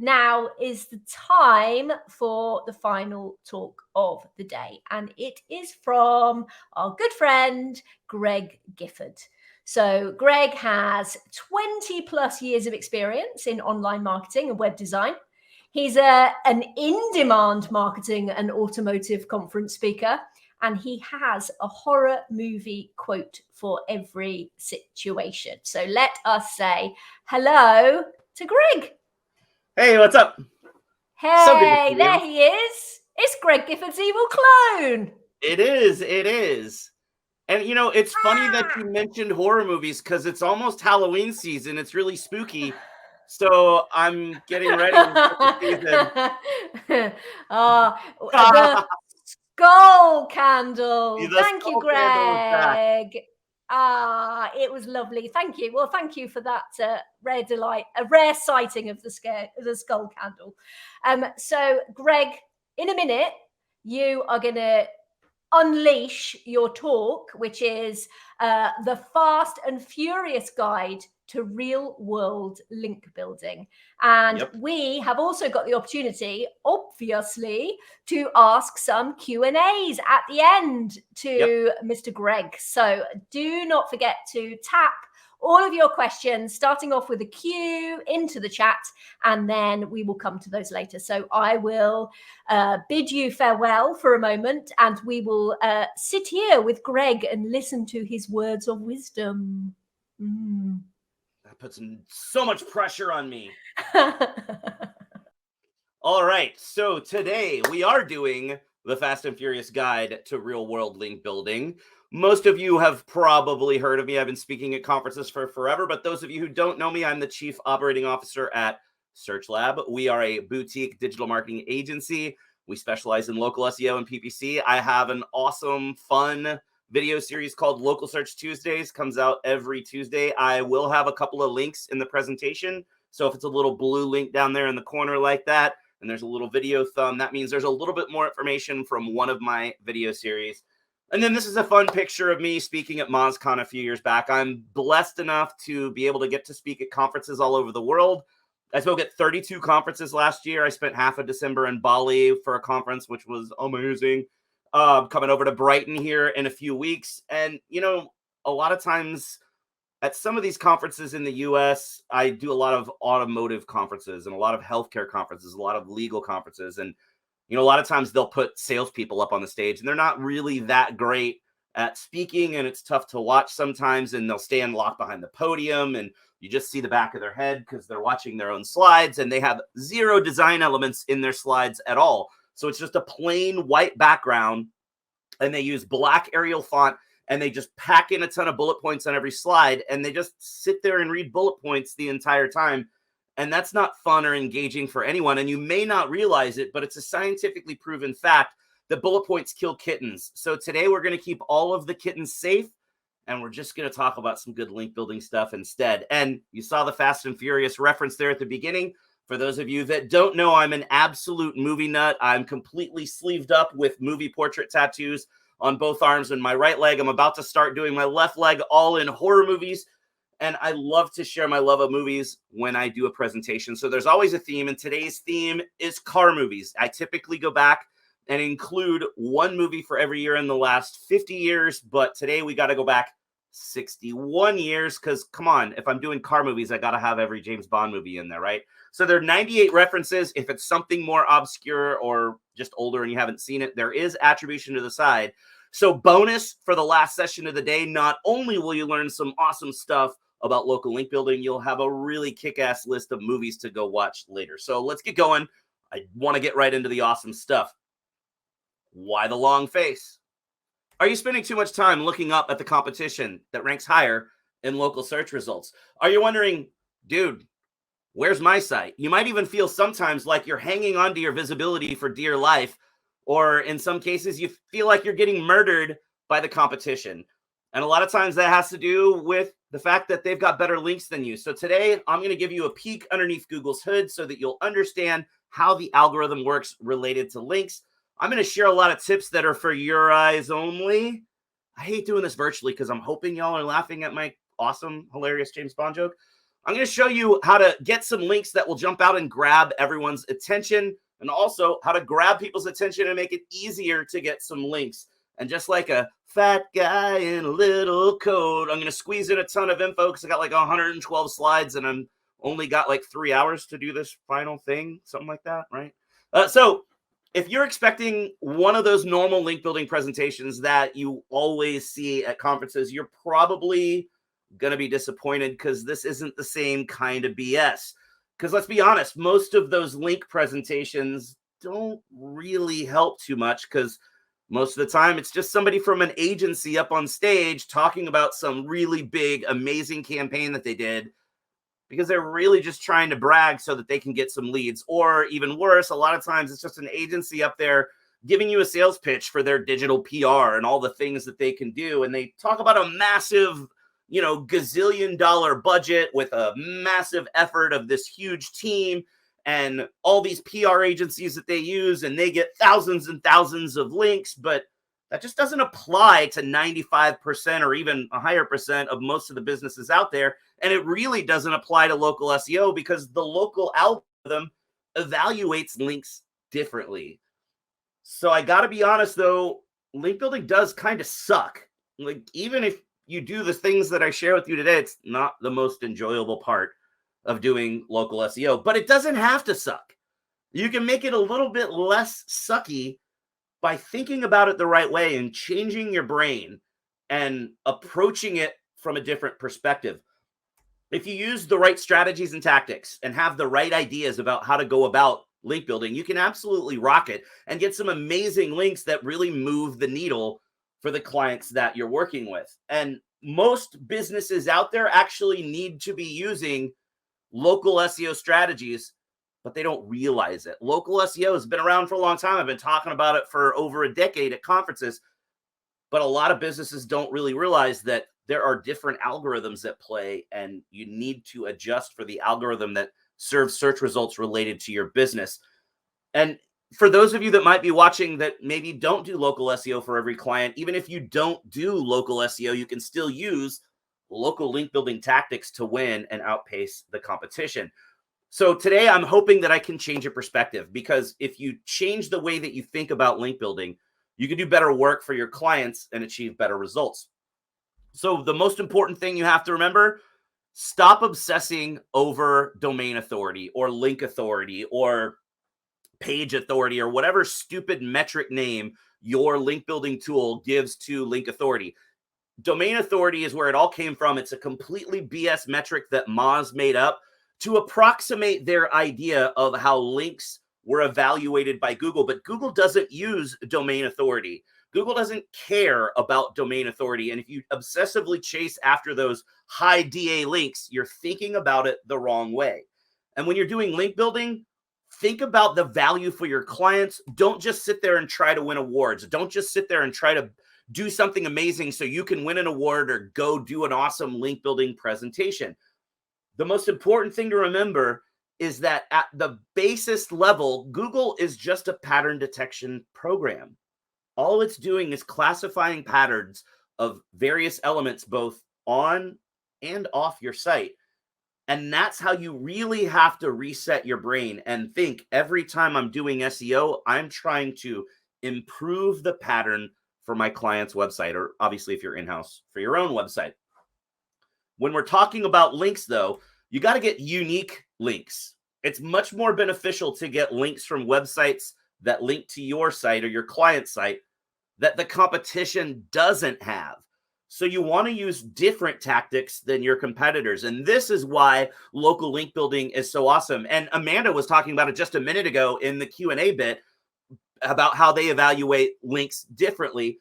Now is the time for the final talk of the day, and it is from our good friend, Greg Gifford. So Greg has 20 plus years of experience in online marketing and web design. He's an in-demand marketing and automotive conference speaker, and he has a horror movie quote for every situation. So let us say hello to Greg. Hey, what's up? Hey, there he is. It's Greg Gifford's evil clone. It is. And, you know, it's funny that you mentioned horror movies because it's almost Halloween season. It's really spooky. So I'm getting ready for the season. The skull candle. Thank you, Greg. It was lovely. Thank you. Well, thank you for that rare delight, a rare sighting of the skull candle. So, Greg, in a minute, you are going to unleash your talk, which is the Fast and Furious Guide to Real-World Link Building. And we have also got the opportunity, obviously, to ask some Q&As at the end to Mr. Greg. So do not forget to tap all of your questions, starting off with a Q into the chat, and then we will come to those later. So I will bid you farewell for a moment, and we will sit here with Greg and listen to his words of wisdom. That puts so much pressure on me. All right, so today we are doing the Fast and Furious Guide to Real-World Link Building. Most of you have probably heard of me. I've been speaking at conferences for forever, but those of you who don't know me, I'm the Chief Operating Officer at SearchLab. We are a boutique digital marketing agency. We specialize in local SEO and PPC. I have an awesome, fun video series called Local Search Tuesdays. Comes out every Tuesday. I will have a couple of links in the presentation. So if it's a little blue link down there in the corner like that, and there's a little video thumb, that means there's a little bit more information from one of my video series. And then this is a fun picture of me speaking at MozCon a few years back. I'm blessed enough to be able to get to speak at conferences all over the world. I spoke at 32 conferences last year. I spent half of December in Bali for a conference, which was amazing. Coming over to Brighton here in a few weeks. And, you know, a lot of times at some of these conferences in the US, I do a lot of automotive conferences and a lot of healthcare conferences, a lot of legal conferences. And you know, a lot of times they'll put salespeople up on the stage and they're not really that great at speaking, and it's tough to watch sometimes, and they'll stand locked behind the podium and you just see the back of their head because they're watching their own slides and they have zero design elements in their slides at all. So it's just a plain white background and they use black Arial font and they just pack in a ton of bullet points on every slide and they just sit there and read bullet points the entire time. And that's not fun or engaging for anyone. And you may not realize it, but it's a scientifically proven fact that bullet points kill kittens. So today we're going to keep all of the kittens safe. And we're just going to talk about some good link building stuff instead. And you saw the Fast and Furious reference there at the beginning. For those of you that don't know, I'm an absolute movie nut. I'm completely sleeved up with movie portrait tattoos on both arms and my right leg. I'm about to start doing my left leg all in horror movies. And I love to share my love of movies when I do a presentation. So there's always a theme, and today's theme is car movies. I typically go back and include one movie for every year in the last 50 years, but today we got to go back 61 years because, come on, if I'm doing car movies, I got to have every James Bond movie in there, right? So there are 98 references. If it's something more obscure or just older and you haven't seen it, there is attribution to the side. So bonus for the last session of the day, not only will you learn some awesome stuff about local link building, you'll have a really kick-ass list of movies to go watch later. So let's get going. I want to get right into the awesome stuff. Why the long face? Are you spending too much time looking up at the competition that ranks higher in local search results? Are you wondering, dude, where's my site? You might even feel sometimes like you're hanging on to your visibility for dear life, or in some cases, you feel like you're getting murdered by the competition. And a lot of times that has to do with the fact that they've got better links than you. So today I'm going to give you a peek underneath Google's hood so that you'll understand how the algorithm works related to links. I'm going to share a lot of tips that are for your eyes only. I hate doing this virtually because I'm hoping y'all are laughing at my awesome, hilarious James Bond joke. I'm going to show you how to get some links that will jump out and grab everyone's attention, and also how to grab people's attention and make it easier to get some links. And just like a fat guy in a little coat, I'm going to squeeze in a ton of info because I got like 112 slides and I'm only got like 3 hours to do this final thing, something like that, right? So if you're expecting one of those normal link building presentations that you always see at conferences, you're probably going to be disappointed because this isn't the same kind of BS. Because let's be honest, most of those link presentations don't really help too much because most of the time it's just somebody from an agency up on stage talking about some really big, amazing campaign that they did because they're really just trying to brag so that they can get some leads. Or even worse, a lot of times it's just an agency up there giving you a sales pitch for their digital PR and all the things that they can do. And they talk about a massive, gazillion-dollar budget with a massive effort of this huge team and all these PR agencies that they use, and they get thousands and thousands of links, but that just doesn't apply to 95% or even a higher percent of most of the businesses out there. And it really doesn't apply to local SEO because the local algorithm evaluates links differently. So I got to be honest, though, link building does kind of suck. Like, even if you do the things that I share with you today, it's not the most enjoyable part of doing local SEO, but it doesn't have to suck. You can make it a little bit less sucky by thinking about it the right way and changing your brain and approaching it from a different perspective. If you use the right strategies and tactics and have the right ideas about how to go about link building, you can absolutely rock it and get some amazing links that really move the needle for the clients that you're working with. And most businesses out there actually need to be using local SEO strategies, but they don't realize it. Local SEO has been around for a long time. I've been talking about it for over a decade at conferences, but a lot of businesses don't really realize that there are different algorithms at play, and you need to adjust for the algorithm that serves search results related to your business. And for those of you that might be watching that maybe don't do local SEO for every client, even if you don't do local SEO, you can still use local link building tactics to win and outpace the competition. So today I'm hoping that I can change your perspective, because if you change the way that you think about link building, you can do better work for your clients and achieve better results. So the most important thing you have to remember, stop obsessing over domain authority or link authority or page authority or whatever stupid metric name your link building tool gives to link authority. Domain authority is where it all came from. It's a completely BS metric that Moz made up to approximate their idea of how links were evaluated by Google. But Google doesn't use domain authority. Google doesn't care about domain authority. And if you obsessively chase after those high DA links, you're thinking about it the wrong way. And when you're doing link building, think about the value for your clients. Don't just sit there and try to win awards. Don't just sit there and try to do something amazing so you can win an award or go do an awesome link building presentation. The most important thing to remember is that at the basest level, Google is just a pattern detection program. All it's doing is classifying patterns of various elements both on and off your site. And that's how you really have to reset your brain and think, every time I'm doing SEO, I'm trying to improve the pattern for my client's website, or obviously if you're in-house, for your own website. When we're talking about links, though, you got to get unique links. It's much more beneficial to get links from websites that link to your site or your client's site that the competition doesn't have. So you want to use different tactics than your competitors. And this is why local link building is so awesome. And Amanda was talking about it just a minute ago in the Q&A bit about how they evaluate links differently,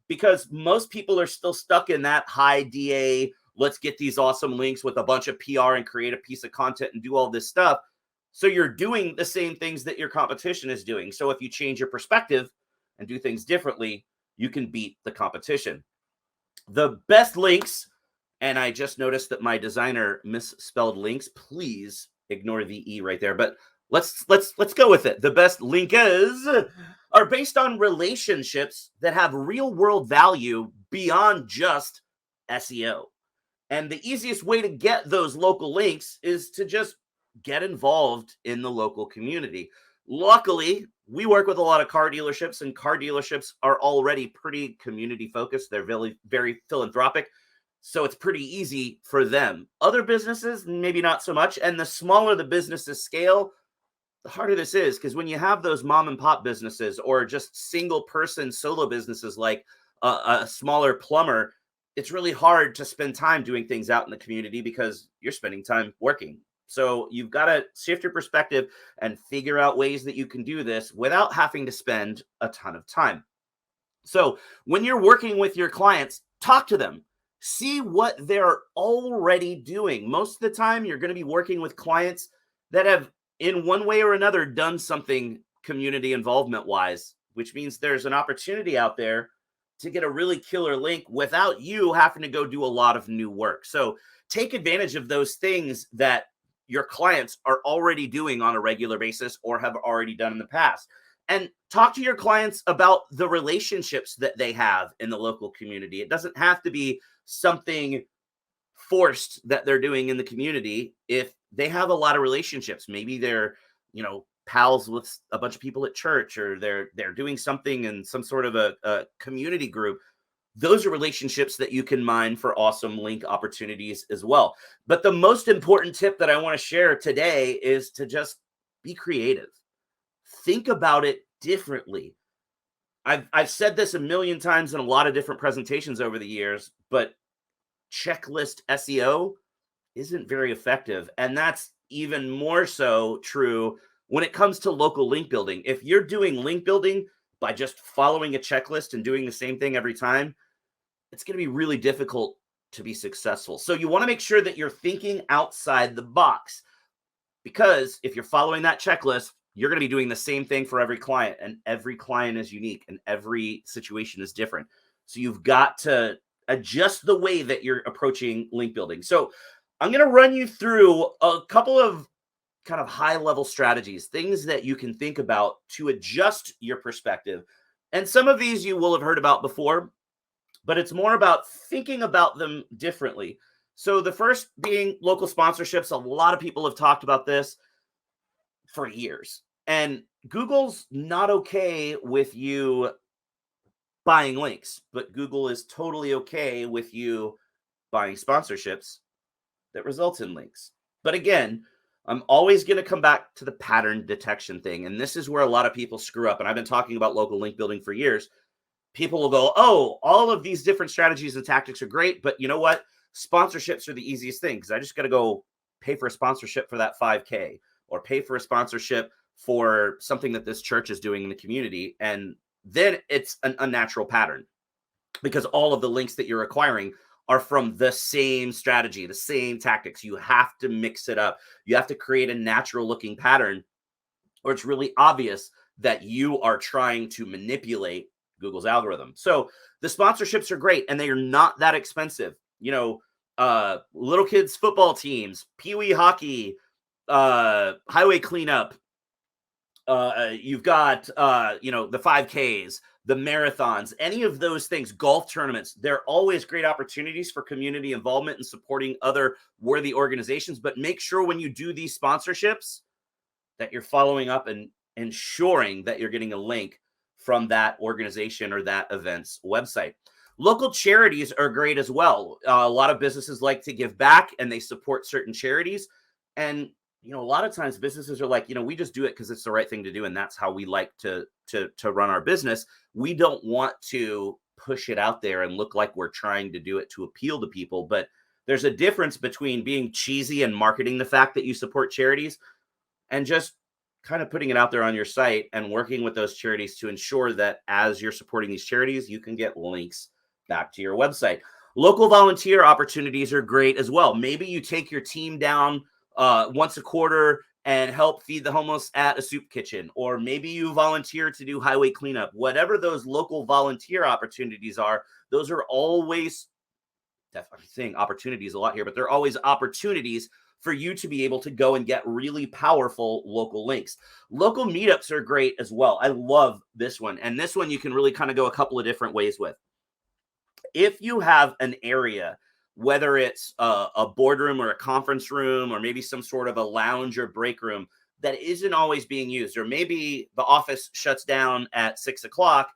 because most people are still stuck in that high DA, let's get these awesome links with a bunch of PR and create a piece of content and do all this stuff. So you're doing the same things that your competition is doing. So if you change your perspective and do things differently, you can beat the competition. The best links, and I just noticed that my designer misspelled links. Please ignore the E right there, but let's go with it. The best linkers are based on relationships that have real world value beyond just SEO. And the easiest way to get those local links is to just get involved in the local community. Luckily, we work with a lot of car dealerships, and car dealerships are already pretty community focused. They're very, very philanthropic. So it's pretty easy for them. Other businesses, maybe not so much. And the smaller the business's scale, the harder this is, because when you have those mom and pop businesses or just single person solo businesses like a smaller plumber, it's really hard to spend time doing things out in the community because you're spending time working. So you've got to shift your perspective and figure out ways that you can do this without having to spend a ton of time. So when you're working with your clients, talk to them. See what they're already doing. Most of the time, you're going to be working with clients that have, in one way or another, done something community involvement wise, which means there's an opportunity out there to get a really killer link without you having to go do a lot of new work. So take advantage of those things that your clients are already doing on a regular basis or have already done in the past. And talk to your clients about the relationships that they have in the local community. It doesn't have to be something forced that they're doing in the community. If they have a lot of relationships, maybe they're, pals with a bunch of people at church, or they're doing something in some sort of a community group. Those are relationships that you can mine for awesome link opportunities as well. But the most important tip that I want to share today is to just be creative. Think about it differently. I've said this a million times in a lot of different presentations over the years, but checklist SEO isn't very effective. And that's even more so true when it comes to local link building. If you're doing link building by just following a checklist and doing the same thing every time, it's going to be really difficult to be successful. So you want to make sure that you're thinking outside the box, because if you're following that checklist, you're going to be doing the same thing for every client, and every client is unique and every situation is different. So you've got to adjust the way that you're approaching link building. So I'm going to run you through a couple of kind of high level strategies, things that you can think about to adjust your perspective. And some of these you will have heard about before, but it's more about thinking about them differently. So the first being local sponsorships. A lot of people have talked about this for years, and Google's not okay with you buying links, but Google is totally okay with you buying sponsorships that results in links. But again, I'm always going to come back to the pattern detection thing. And this is where a lot of people screw up. And I've been talking about local link building for years. People will go, oh, all of these different strategies and tactics are great, but you know what? Sponsorships are the easiest thing, because I just got to go pay for a sponsorship for that 5K, or pay for a sponsorship for something that this church is doing in the community. And then it's an unnatural pattern, because all of the links that you're acquiring are from the same strategy, the same tactics. You have to mix it up. You have to create a natural looking pattern, or it's really obvious that you are trying to manipulate Google's algorithm. So the sponsorships are great, and they are not that expensive. Little kids football teams, peewee hockey, highway cleanup. You've got, the 5Ks, the marathons, any of those things, golf tournaments. They're always great opportunities for community involvement and supporting other worthy organizations. But make sure when you do these sponsorships that you're following up and ensuring that you're getting a link from that organization or that event's website. Local charities are great as well. A lot of businesses like to give back, and they support certain charities. And a lot of times businesses are like, we just do it because it's the right thing to do, and that's how we like to run our business. We don't want to push it out there and look like we're trying to do it to appeal to people. But there's a difference between being cheesy and marketing the fact that you support charities, and just kind of putting it out there on your site and working with those charities to ensure that as you're supporting these charities, you can get links back to your website. Local volunteer opportunities are great as well. Maybe you take your team down once a quarter and help feed the homeless at a soup kitchen, or maybe you volunteer to do highway cleanup. Whatever those local volunteer opportunities are, those are always, definitely saying opportunities a lot here, but they're always opportunities for you to be able to go and get really powerful local links. Local meetups are great as well. I love this one. And this one you can really kind of go a couple of different ways with. If you have an area whether it's a boardroom or a conference room, or maybe some sort of a lounge or break room that isn't always being used, or maybe the office shuts down at 6 o'clock,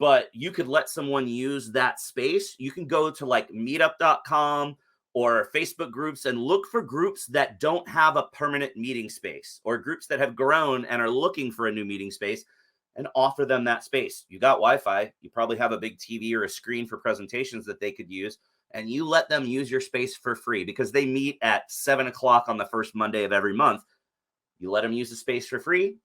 but you could let someone use that space. You can go to like meetup.com or Facebook groups and look for groups that don't have a permanent meeting space, or groups that have grown and are looking for a new meeting space, and offer them that space. You got Wi-Fi, you probably have a big TV or a screen for presentations that they could use, and you let them use your space for free because they meet at 7 o'clock on the first Monday of every month. You let them use the space for free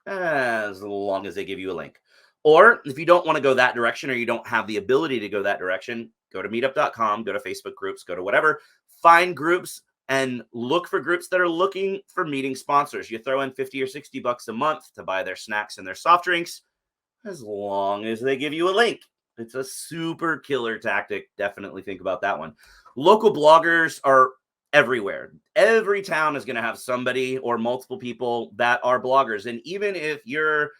as long as they give you a link. Or if you don't want to go that direction, or you don't have the ability to go that direction, go to meetup.com, go to Facebook groups, go to whatever, find groups and look for groups that are looking for meeting sponsors. You throw in 50 or 60 bucks a month to buy their snacks and their soft drinks, as long as they give you a link. It's a super killer tactic. Definitely think about that one. Local bloggers are everywhere. Every town is going to have somebody or multiple people that are bloggers. And even if you're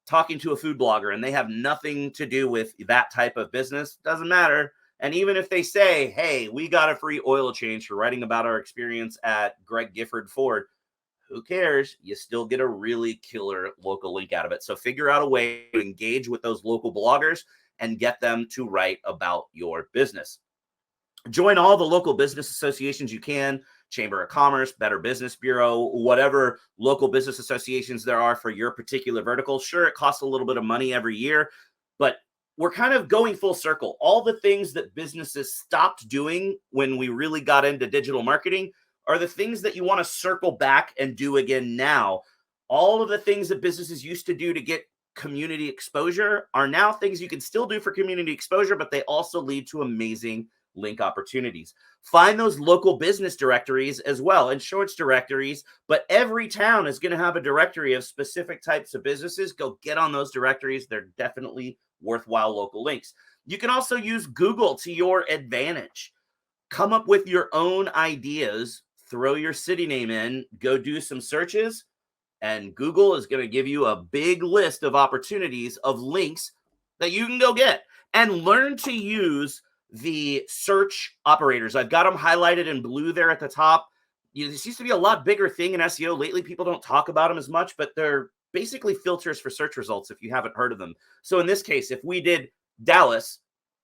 talking to a food blogger and they have nothing to do with that type of business, doesn't matter. And even if they say, hey, we got a free oil change for writing about our experience at Greg Gifford Ford, who cares? You still get a really killer local link out of it. So figure out a way to engage with those local bloggers and get them to write about your business. Join all the local business associations you can, Chamber of Commerce, Better Business Bureau, whatever local business associations there are for your particular vertical. Sure, it costs a little bit of money every year, but we're kind of going full circle. All the things that businesses stopped doing when we really got into digital marketing are the things that you want to circle back and do again now. All of the things that businesses used to do to get community exposure are now things you can still do for community exposure, but they also lead to amazing link opportunities. Find those local business directories as well, and shorts directories, but every town is going to have a directory of specific types of businesses. Go get on those directories. They're definitely worthwhile local links. You can also use Google to your advantage. Come up with your own ideas, throw your city name in, go do some searches, and Google is going to give you a big list of opportunities of links that you can go get. And learn to use the search operators. I've got them highlighted in blue there at the top. This used to be a lot bigger thing in SEO. Lately, people don't talk about them as much, but they're basically filters for search results if you haven't heard of them. So in this case, if we did Dallas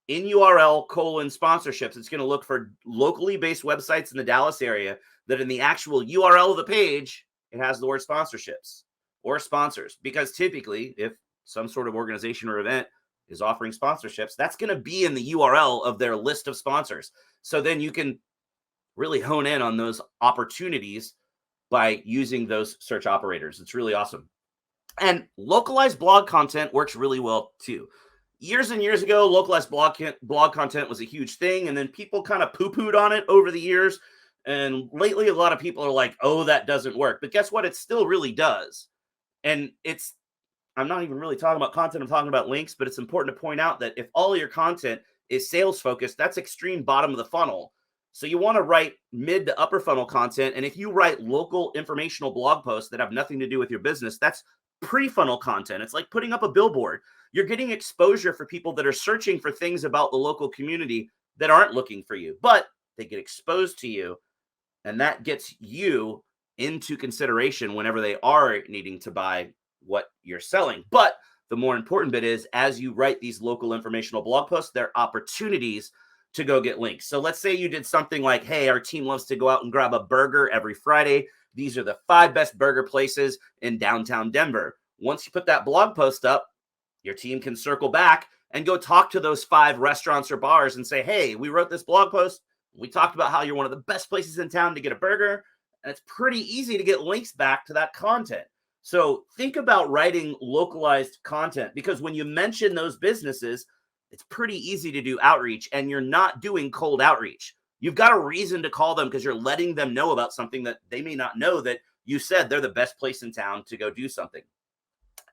in URL : sponsorships, it's going to look for locally based websites in the Dallas area that in the actual URL of the page, it has the word sponsorships or sponsors, because typically if some sort of organization or event is offering sponsorships, that's going to be in the URL of their list of sponsors. So then you can really hone in on those opportunities by using those search operators. It's really awesome. And localized blog content works really well too. Years and years ago, localized blog content was a huge thing, and then people kind of poo-pooed on it over the years. And lately, a lot of people are like, oh, that doesn't work. But guess what? It still really does. And I'm not even really talking about content, I'm talking about links, but it's important to point out that if all of your content is sales focused, that's extreme bottom of the funnel. So you want to write mid to upper funnel content. And if you write local informational blog posts that have nothing to do with your business, that's pre-funnel content. It's like putting up a billboard. You're getting exposure for people that are searching for things about the local community that aren't looking for you, but they get exposed to you. And that gets you into consideration whenever they are needing to buy what you're selling. But the more important bit is, as you write these local informational blog posts, there are opportunities to go get links. So let's say you did something like, hey, our team loves to go out and grab a burger every Friday. These are the 5 best burger places in downtown Denver. Once you put that blog post up, your team can circle back and go talk to those 5 restaurants or bars and say, hey, we wrote this blog post. We talked about how you're one of the best places in town to get a burger. And it's pretty easy to get links back to that content. So think about writing localized content, because when you mention those businesses, it's pretty easy to do outreach, and you're not doing cold outreach. You've got a reason to call them because you're letting them know about something that they may not know, that you said they're the best place in town to go do something.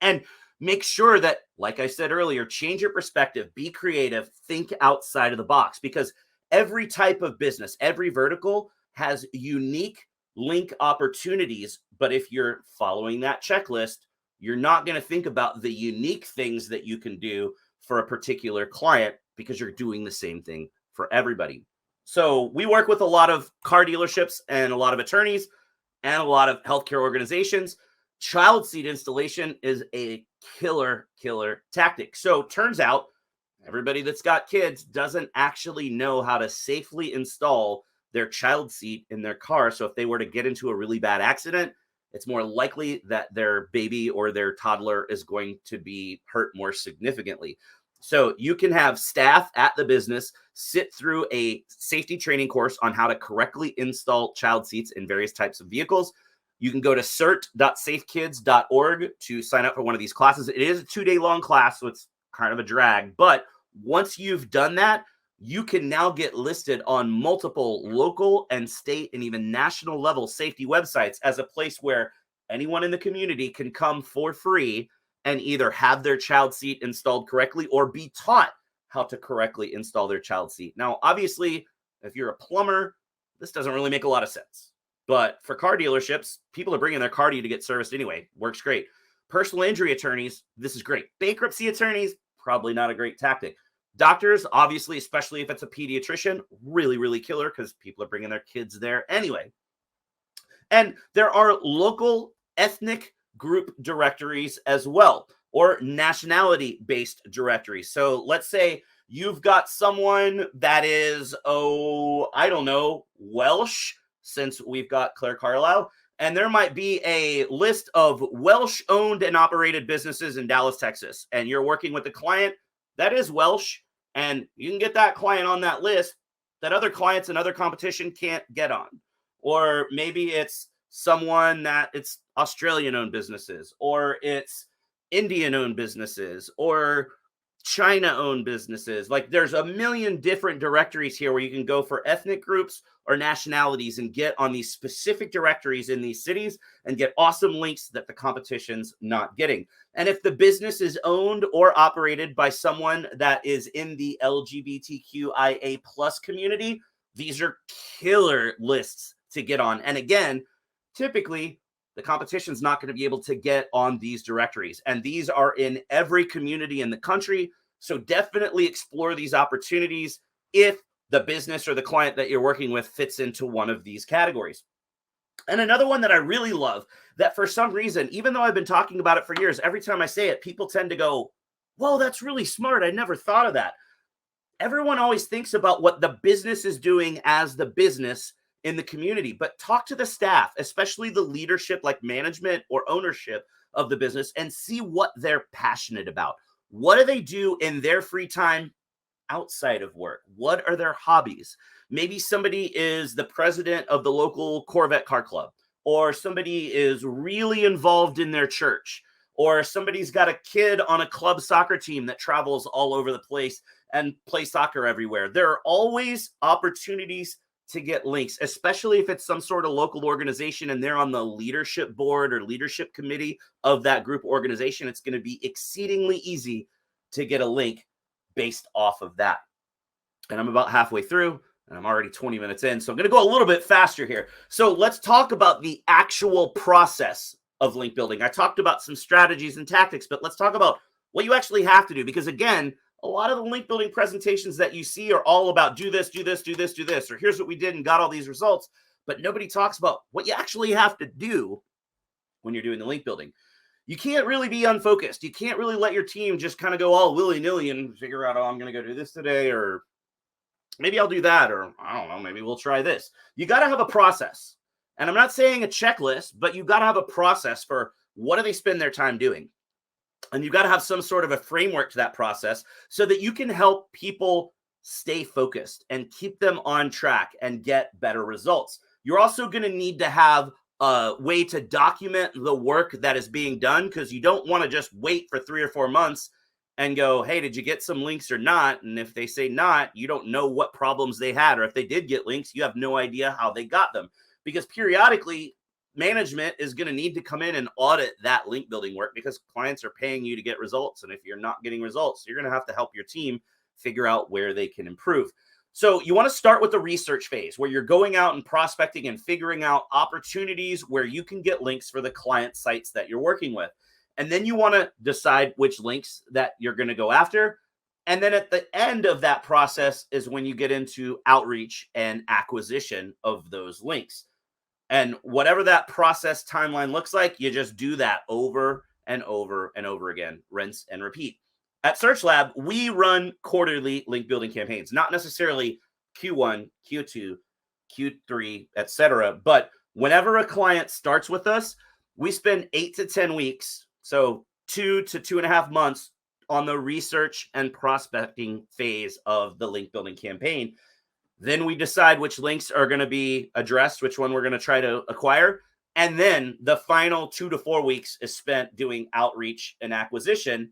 And make sure that, like I said earlier, change your perspective, be creative, think outside of the box, because every type of business, every vertical has unique link opportunities. But if you're following that checklist, you're not going to think about the unique things that you can do for a particular client, because you're doing the same thing for everybody. So we work with a lot of car dealerships and a lot of attorneys and a lot of healthcare organizations. Child seat installation is a killer tactic. So turns out everybody that's got kids doesn't actually know how to safely install their child seat in their car. So if they were to get into a really bad accident, it's more likely that their baby or their toddler is going to be hurt more significantly. So you can have staff at the business sit through a safety training course on how to correctly install child seats in various types of vehicles. You can go to cert.safekids.org to sign up for one of these classes. It is a 2-day long class, so it's kind of a drag. But once you've done that, you can now get listed on multiple local and state and even national level safety websites as a place where anyone in the community can come for free and either have their child seat installed correctly or be taught how to correctly install their child seat. Now, obviously, if you're a plumber, this doesn't really make a lot of sense. But for car dealerships, people are bringing their car to you to get serviced anyway. Works great. Personal injury attorneys, this is great. Bankruptcy attorneys, probably not a great tactic. Doctors, obviously, especially if it's a pediatrician, really killer because people are bringing their kids there anyway. And there are local ethnic group directories as well, or nationality-based directories. So let's say you've got someone that is, I don't know, Welsh, since we've got Claire Carlisle, and there might be a list of Welsh-owned and operated businesses in Dallas, Texas, and you're working with a client that is Welsh, and you can get that client on that list that other clients and other competition can't get on. Or maybe it's someone that it's Australian-owned businesses, or it's Indian-owned businesses, or China-owned businesses. Like there's a million different directories here where you can go for ethnic groups or nationalities and get on these specific directories in these cities and get awesome links that the competition's not getting. And if the business is owned or operated by someone that is in the LGBTQIA+ community, these are killer lists to get on. And again, typically the competition's not going to be able to get on these directories. And these are in every community in the country. So definitely explore these opportunities if the business or the client that you're working with fits into one of these categories. And another one that I really love that for some reason, even though I've been talking about it for years, every time I say it, people tend to go, whoa, that's really smart. I never thought of that. Everyone always thinks about what the business is doing as the business in the community, but talk to the staff, especially the leadership like management or ownership of the business, and see what they're passionate about. What do they do in their free time outside of work? What are their hobbies? Maybe somebody is the president of the local Corvette car club, or somebody is really involved in their church, or somebody's got a kid on a club soccer team that travels all over the place and plays soccer everywhere. There are always opportunities to get links, especially if it's some sort of local organization and they're on the leadership board or leadership committee of that group organization. It's going to be exceedingly easy to get a link based off of that. And I'm about halfway through and I'm already 20 minutes in. So I'm going to go a little bit faster here. So let's talk about the actual process of link building. I talked about some strategies and tactics, but let's talk about what you actually have to do. Because again, a lot of the link building presentations that you see are all about do this, do this, do this, do this, or here's what we did and got all these results. But nobody talks about what you actually have to do when you're doing the link building. You can't really be unfocused. You can't really let your team just kind of go all willy-nilly and figure out, oh, I'm going to go do this today, or maybe I'll do that, or I don't know, maybe we'll try this. You got to have a process. And I'm not saying a checklist, but you got to have a process for what do they spend their time doing. And you've got to have some sort of a framework to that process so that you can help people stay focused and keep them on track and get better results. You're also going to need to have a way to document the work that is being done, because you don't want to just wait for 3 or 4 months and go, hey, did you get some links or not? And if they say not, you don't know what problems they had. Or if they did get links, you have no idea how they got them. Because periodically, management is going to need to come in and audit that link building work, because clients are paying you to get results. And if you're not getting results, you're going to have to help your team figure out where they can improve. So you want to start with the research phase, where you're going out and prospecting and figuring out opportunities where you can get links for the client sites that you're working with. And then you want to decide which links that you're going to go after. And then at the end of that process is when you get into outreach and acquisition of those links. And whatever that process timeline looks like, you just do that over and over and over again, rinse and repeat. At SearchLab, we run quarterly link building campaigns, not necessarily Q1, Q2, Q3, etc. But whenever a client starts with us, we spend 8 to 10 weeks, so 2 to 2.5 months on the research and prospecting phase of the link building campaign. Then we decide which links are going to be addressed, which one we're going to try to acquire. And then the final 2 to 4 weeks is spent doing outreach and acquisition.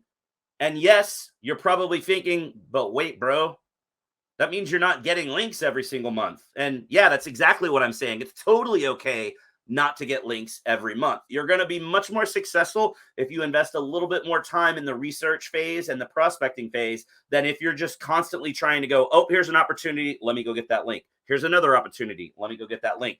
And yes, you're probably thinking, but wait, bro, that means you're not getting links every single month. And yeah, that's exactly what I'm saying. It's totally okay not to get links every month. You're going to be much more successful if you invest a little bit more time in the research phase and the prospecting phase than if you're just constantly trying to go, oh, here's an opportunity, let me go get that link. Here's another opportunity, let me go get that link.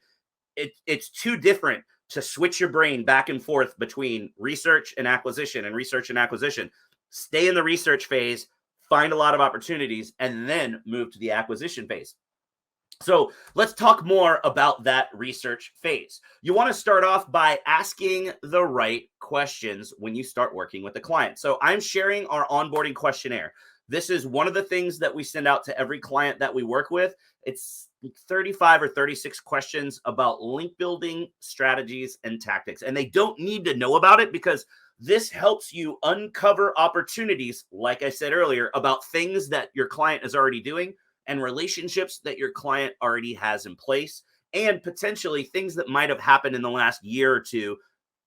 It's too different to switch your brain back and forth between research and acquisition and research and acquisition. Stay in the research phase, find a lot of opportunities, and then move to the acquisition phase. So let's talk more about that research phase. You want to start off by asking the right questions when you start working with a client. So I'm sharing our onboarding questionnaire. This is one of the things that we send out to every client that we work with. It's 35 or 36 questions about link building strategies and tactics. And they don't need to know about it because this helps you uncover opportunities, like I said earlier, about things that your client is already doing and relationships that your client already has in place, and potentially things that might have happened in the last year or two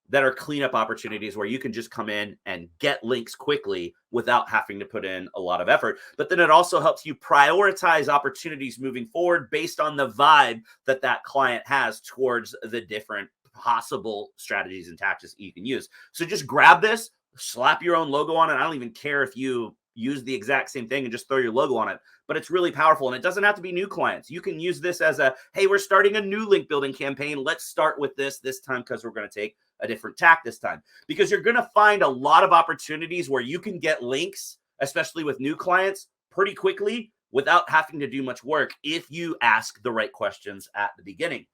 that are cleanup opportunities where you can just come in and get links quickly without having to put in a lot of effort. But then it also helps you prioritize opportunities moving forward based on the vibe that that client has towards the different possible strategies and tactics you can use. So just grab this, slap your own logo on it. I don't even care if you use the exact same thing and just throw your logo on it, but it's really powerful. And it doesn't have to be new clients. You can use this as a, hey, we're starting a new link building campaign. Let's start with this time because we're going to take a different tack this time, because you're going to find a lot of opportunities where you can get links, especially with new clients, pretty quickly without having to do much work if you ask the right questions at the beginning.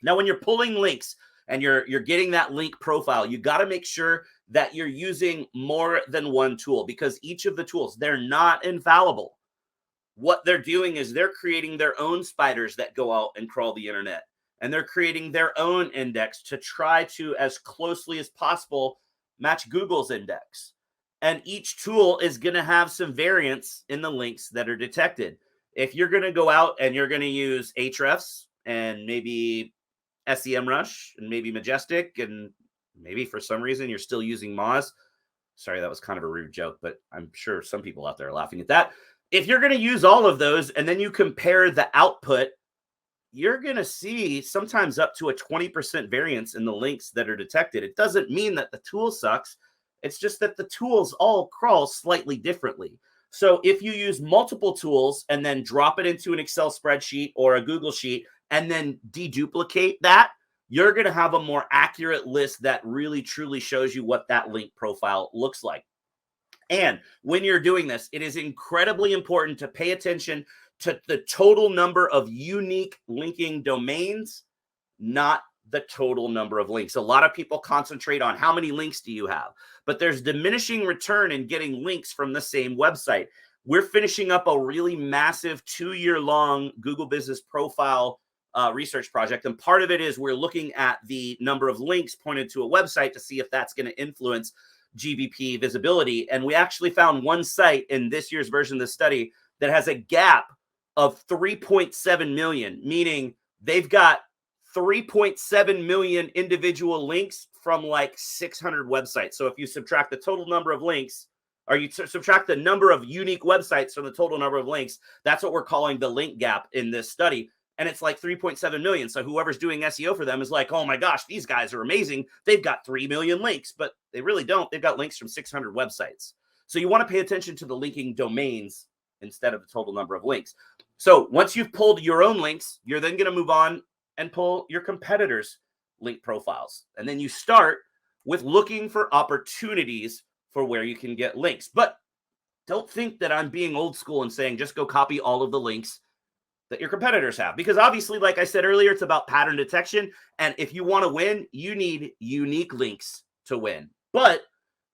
Now, when you're pulling links and you're getting that link profile, you got to make sure that you're using more than one tool, because each of the tools, they're not infallible. What they're doing is they're creating their own spiders that go out and crawl the internet, and they're creating their own index to try to, as closely as possible, match Google's index. And each tool is going to have some variance in the links that are detected. If you're going to go out and you're going to use Ahrefs and maybe SEMrush and maybe Majestic, and maybe for some reason you're still using Moz. Sorry, that was kind of a rude joke, but I'm sure some people out there are laughing at that. If you're going to use all of those and then you compare the output, you're going to see sometimes up to a 20% variance in the links that are detected. It doesn't mean that the tool sucks. It's just that the tools all crawl slightly differently. So if you use multiple tools and then drop it into an Excel spreadsheet or a Google sheet and then deduplicate that, you're going to have a more accurate list that really truly shows you what that link profile looks like. And when you're doing this, it is incredibly important to pay attention to the total number of unique linking domains, not the total number of links. A lot of people concentrate on how many links do you have, but there's diminishing return in getting links from the same website. We're finishing up a really massive 2-year-long Google Business Profile research project. And part of it is we're looking at the number of links pointed to a website to see if that's going to influence GBP visibility. And we actually found one site in this year's version of the study that has a gap of 3.7 million, meaning they've got 3.7 million individual links from like 600 websites. So if you subtract the total number of links, or you subtract the number of unique websites from the total number of links, that's what we're calling the link gap in this study. And it's like 3.7 million. So whoever's doing SEO for them is like, oh my gosh, these guys are amazing. They've got 3 million links, but they really don't. They've got links from 600 websites. So you want to pay attention to the linking domains instead of the total number of links. So once you've pulled your own links, you're then going to move on and pull your competitors' link profiles. And then you start with looking for opportunities for where you can get links. But don't think that I'm being old school and saying just go copy all of the links that your competitors have. Because obviously, like I said earlier, it's about pattern detection. And if you want to win, you need unique links to win. But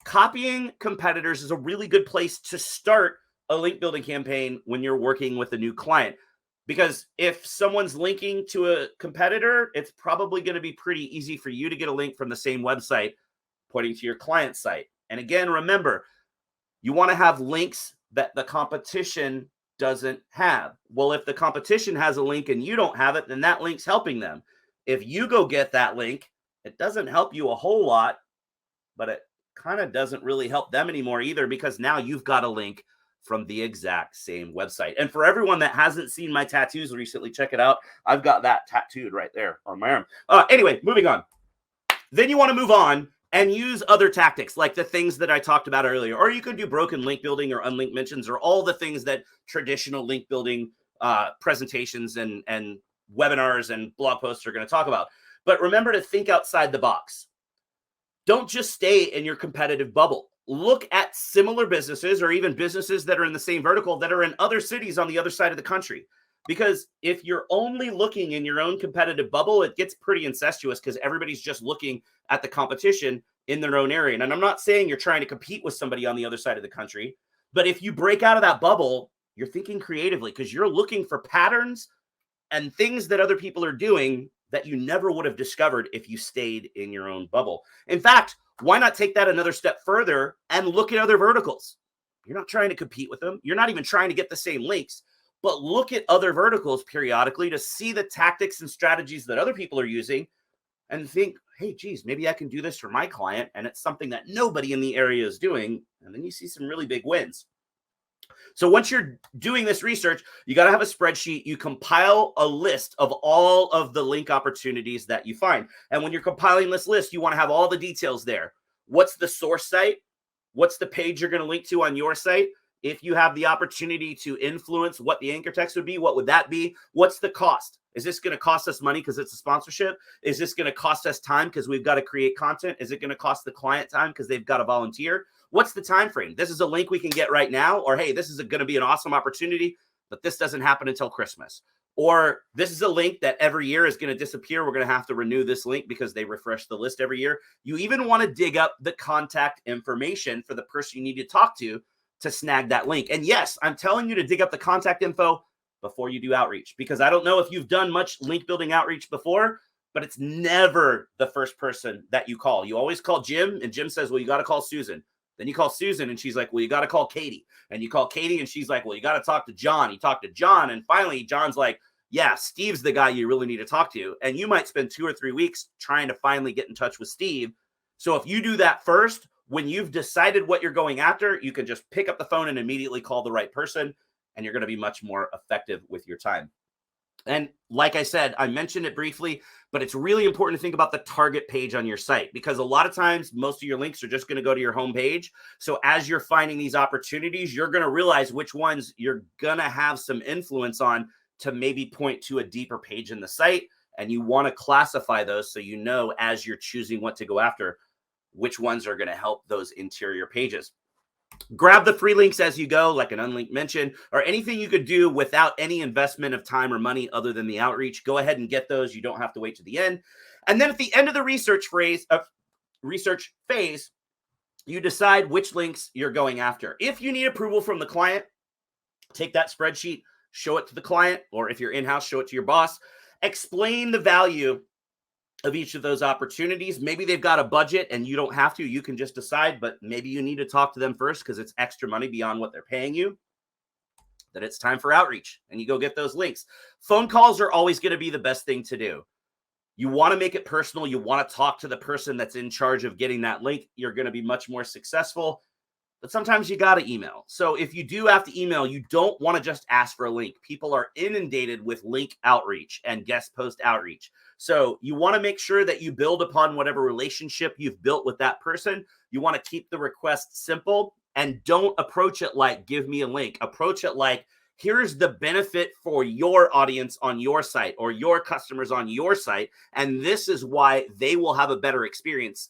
copying competitors is a really good place to start a link building campaign when you're working with a new client. Because if someone's linking to a competitor, it's probably going to be pretty easy for you to get a link from the same website pointing to your client site. And again, remember, you want to have links that the competition doesn't have. Well, if the competition has a link and you don't have it, then that link's helping them. If you go get that link, it doesn't help you a whole lot, but it kind of doesn't really help them anymore either, because now you've got a link from the exact same website. And for everyone that hasn't seen my tattoos recently, check it out. I've got that tattooed right there on my arm. Anyway, moving on. Then you want to move on and use other tactics like the things that I talked about earlier. Or you could do broken link building or unlinked mentions, or all the things that traditional link building presentations and webinars and blog posts are going to talk about. But remember to think outside the box. Don't just stay in your competitive bubble. Look at similar businesses, or even businesses that are in the same vertical that are in other cities on the other side of the country. Because if you're only looking in your own competitive bubble, it gets pretty incestuous, because everybody's just looking at the competition in their own area. And I'm not saying you're trying to compete with somebody on the other side of the country, but if you break out of that bubble, you're thinking creatively, because you're looking for patterns and things that other people are doing that you never would have discovered if you stayed in your own bubble. In fact, why not take that another step further and look at other verticals? You're not trying to compete with them. You're not even trying to get the same links, but look at other verticals periodically to see the tactics and strategies that other people are using and think, hey, geez, maybe I can do this for my client. And it's something that nobody in the area is doing. And then you see some really big wins. So once you're doing this research, you got to have a spreadsheet. You compile a list of all of the link opportunities that you find. And when you're compiling this list, you want to have all the details there. What's the source site? What's the page you're going to link to on your site? If you have the opportunity to influence what the anchor text would be, what would that be? What's the cost? Is this going to cost us money because it's a sponsorship? Is this going to cost us time because we've got to create content? Is it going to cost the client time because they've got to volunteer? What's the time frame? This is a link we can get right now, or hey, this is going to be an awesome opportunity, but this doesn't happen until Christmas. Or this is a link that every year is going to disappear. We're going to have to renew this link because they refresh the list every year. You even want to dig up the contact information for the person you need to talk to snag that link. And yes, I'm telling you to dig up the contact info before you do outreach, because I don't know if you've done much link building outreach before, but it's never the first person that you call. You always call Jim, and Jim says, well, you got to call Susan. Then you call Susan and she's like, well, you got to call Katie. And you call Katie and she's like, well, you got to talk to John. You talk to John. And finally, John's like, yeah, Steve's the guy you really need to talk to. And you might spend 2 or 3 weeks trying to finally get in touch with Steve. So if you do that first, when you've decided what you're going after, you can just pick up the phone and immediately call the right person, and you're going to be much more effective with your time. And like I said, I mentioned it briefly, but it's really important to think about the target page on your site, because a lot of times most of your links are just going to go to your home page. So as you're finding these opportunities, you're going to realize which ones you're going to have some influence on to maybe point to a deeper page in the site. And you want to classify those so you know, as you're choosing what to go after, which ones are going to help those interior pages. Grab the free links as you go, like an unlinked mention, or anything you could do without any investment of time or money other than the outreach. Go ahead and get those. You don't have to wait to the end. And then at the end of the research phase, you decide which links you're going after. If you need approval from the client, take that spreadsheet, show it to the client, or if you're in-house, show it to your boss. Explain the value of each of those opportunities. Maybe they've got a budget and you don't have to. You can just decide, but maybe you need to talk to them first because it's extra money beyond what they're paying you. That it's time for outreach and you go get those links. Phone calls are always going to be the best thing to do. You want to make it personal. You want to talk to the person that's in charge of getting that link. You're going to be much more successful. But sometimes you got to email. So if you do have to email, you don't want to just ask for a link. People are inundated with link outreach and guest post outreach. So you want to make sure that you build upon whatever relationship you've built with that person. You want to keep the request simple and don't approach it like, give me a link. Approach it like, here's the benefit for your audience on your site or your customers on your site. And this is why they will have a better experience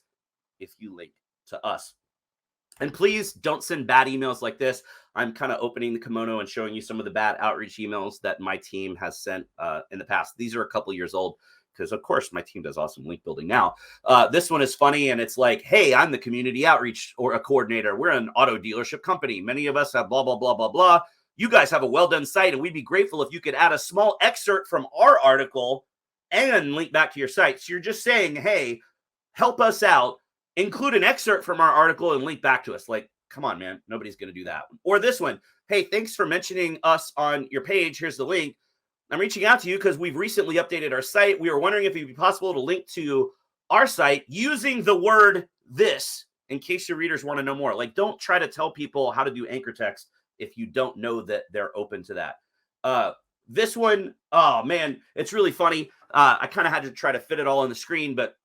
if you link to us. And please don't send bad emails like this. I'm kind of opening the kimono and showing you some of the bad outreach emails that my team has sent in the past. These are a couple years old because, of course, my team does awesome link building now. This one is funny, and it's like, hey, I'm the community outreach or a coordinator. We're an auto dealership company. Many of us have blah, blah, blah, blah, blah. You guys have a well-done site, and we'd be grateful if you could add a small excerpt from our article and link back to your site. So you're just saying, hey, help us out. Include an excerpt from our article and link back to us. Like, come on, man. Nobody's going to do that. Or this one. Hey, thanks for mentioning us on your page. Here's the link. I'm reaching out to you because we've recently updated our site. We were wondering if it'd be possible to link to our site using the word this in case your readers want to know more. Like, don't try to tell people how to do anchor text if you don't know that they're open to that. This one, oh, man, it's really funny. I kind of had to try to fit it all on the screen, but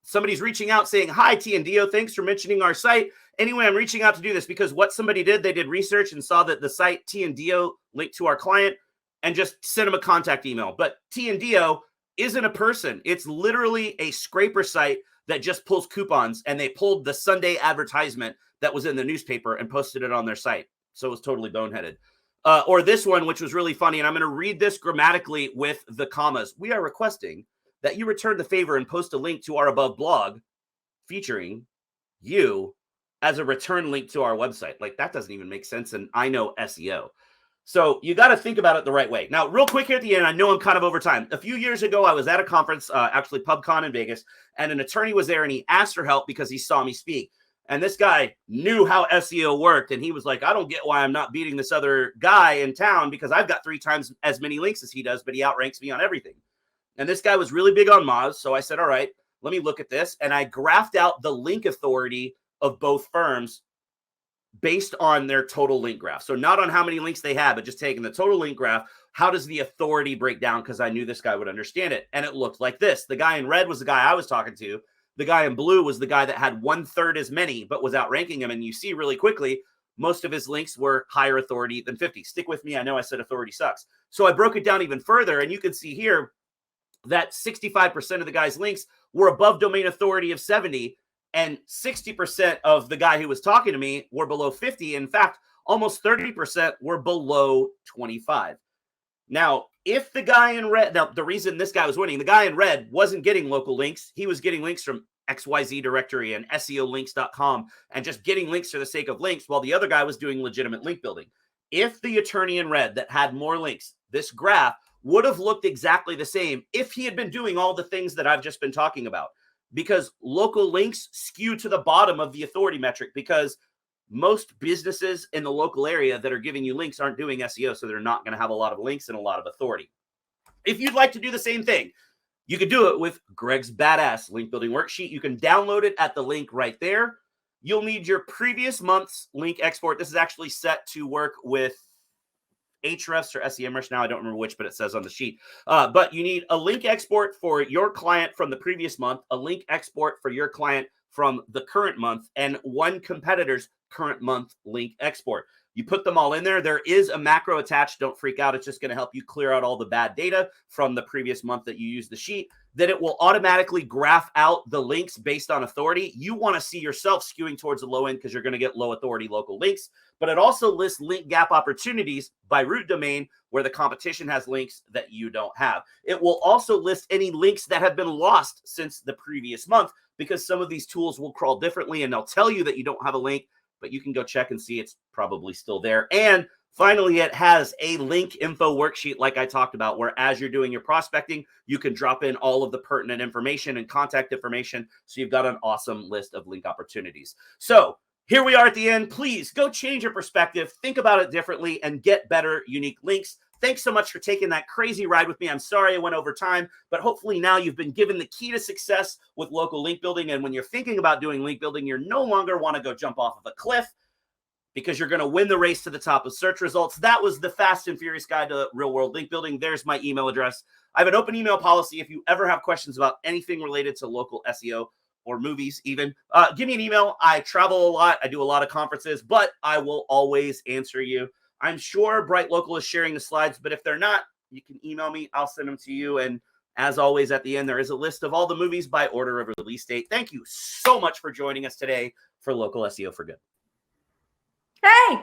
somebody's reaching out saying, hi, TNDO, thanks for mentioning our site. Anyway, I'm reaching out to do this because what somebody did, they did research and saw that the site TNDO linked to our client and just sent them a contact email. But TNDO isn't a person. It's literally a scraper site that just pulls coupons, and they pulled the Sunday advertisement that was in the newspaper and posted it on their site. So it was totally boneheaded. Or this one, which was really funny, and I'm going to read this grammatically with the commas. We are requesting that you return the favor and post a link to our above blog featuring you as a return link to our website. Like, that doesn't even make sense. And I know SEO. So you got to think about it the right way. Now, real quick here at the end, I know I'm kind of over time. A few years ago, I was at a conference, actually PubCon in Vegas, and an attorney was there, and he asked for help because he saw me speak. And this guy knew how SEO worked. And he was like, I don't get why I'm not beating this other guy in town because I've got 3 times as many links as he does, but he outranks me on everything. And this guy was really big on Moz. So I said, all right, let me look at this. And I graphed out the link authority of both firms based on their total link graph. So not on how many links they had, but just taking the total link graph. How does the authority break down? Because I knew this guy would understand it. And it looked like this. The guy in red was the guy I was talking to. The guy in blue was the guy that had 1/3 as many, but was outranking him. And you see really quickly, most of his links were higher authority than 50. Stick with me. I know I said authority sucks. So I broke it down even further. And you can see here that 65% of the guy's links were above domain authority of 70, and 60% of the guy who was talking to me were below 50. In fact, almost 30% were below 25. Now, if the guy in red, now the reason this guy was winning, the guy in red wasn't getting local links. He was getting links from XYZ directory and SEOlinks.com and just getting links for the sake of links, while the other guy was doing legitimate link building. If the attorney in red that had more links, this graph would have looked exactly the same if he had been doing all the things that I've just been talking about, because local links skew to the bottom of the authority metric because most businesses in the local area that are giving you links aren't doing SEO. So they're not going to have a lot of links and a lot of authority. If you'd like to do the same thing, you could do it with Greg's badass link building worksheet. You can download it at the link right there. You'll need your previous month's link export. This is actually set to work with Ahrefs or SEMrush now. I don't remember which, but it says on the sheet. But you need a link export for your client from the previous month, a link export for your client from the current month, and one competitor's current month link export. You put them all in there. There is a macro attached. Don't freak out. It's just going to help you clear out all the bad data from the previous month that you used the sheet. Then it will automatically graph out the links based on authority. You want to see yourself skewing towards the low end because you're going to get low authority local links. But it also lists link gap opportunities by root domain where the competition has links that you don't have. It will also list any links that have been lost since the previous month, because some of these tools will crawl differently and they'll tell you that you don't have a link, but you can go check and see it's probably still there. And finally, it has a link info worksheet like I talked about, where as you're doing your prospecting, you can drop in all of the pertinent information and contact information. So you've got an awesome list of link opportunities. So here we are at the end. Please go change your perspective, think about it differently, and get better unique links. Thanks so much for taking that crazy ride with me. I'm sorry I went over time, but hopefully now you've been given the key to success with local link building. And when you're thinking about doing link building, you're no longer want to go jump off of a cliff, because you're going to win the race to the top of search results. That was the fast and furious guide to real world link building. There's my email address. I have an open email policy. If you ever have questions about anything related to local SEO or movies even, give me an email. I travel a lot. I do a lot of conferences, but I will always answer you. I'm sure BrightLocal is sharing the slides, but if they're not, you can email me. I'll send them to you. And as always, at the end, there is a list of all the movies by order of release date. Thank you so much for joining us today for Local SEO for Good. Hey,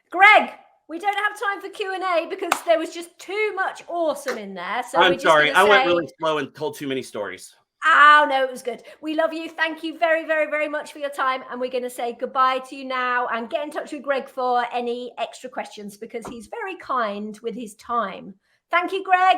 Greg, we don't have time for Q&A because there was just too much awesome in there. So I'm sorry. I went really slow and told too many stories. Oh, no, it was good. We love you. Thank you very, very, very much for your time. And we're going to say goodbye to you now and get in touch with Greg for any extra questions because he's very kind with his time. Thank you, Greg.